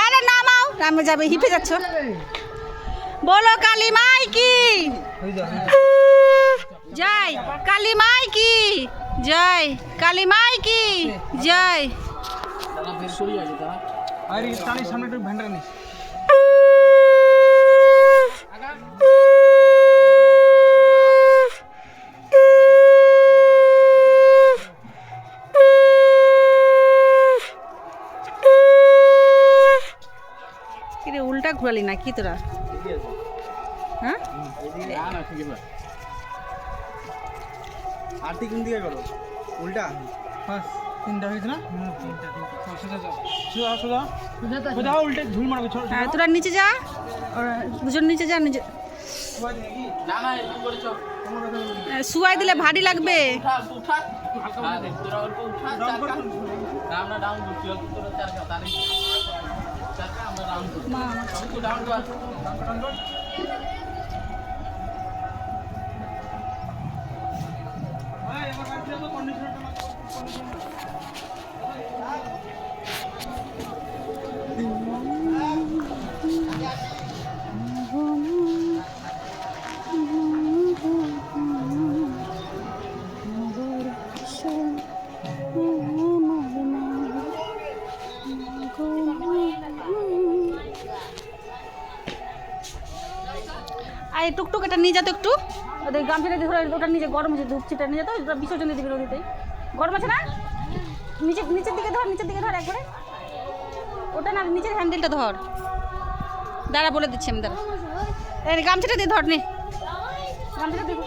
আরে নামাও, নামে যাবে, হিপে যাচ্ছ। বলো কালী মাই কি জয়, কালী মাই কি জয়, কালী মাই কি জয়। সামনে একটু ভ্যান্ডার নিস। উল্টা ঘুরালি না কি তোরা? হ্যাঁ আরতি কোন দিকে করো? উল্টা। হ্যাঁ তিনটা হয়েছে না? সোজা উল্টে ঝুল মারবে। হ্যাঁ তোরা নিচে যা, দুজন নিচে যা, নিচে শুয়াই দিলে ভারী লাগবে। আর টুকটুক এটা নিয়ে যেত একটু, ওদের গামছাটা দিয়ে ধরে ওটা নিজে গরম হচ্ছে, ধুপচিটা নিয়ে যেত, ওটা বিসর্জন দিয়ে দিবি নদীতে। গরম আছে না? নিচের দিকে ধর, নিচের দিকে ধর একবারে, ওটা না নিচের হ্যান্ডেলটা ধর। দাঁড়া বলে দিচ্ছি আমি, দাঁড়া। এই গামছাটা দিয়ে ধর, নে গামছাটা দিয়ে।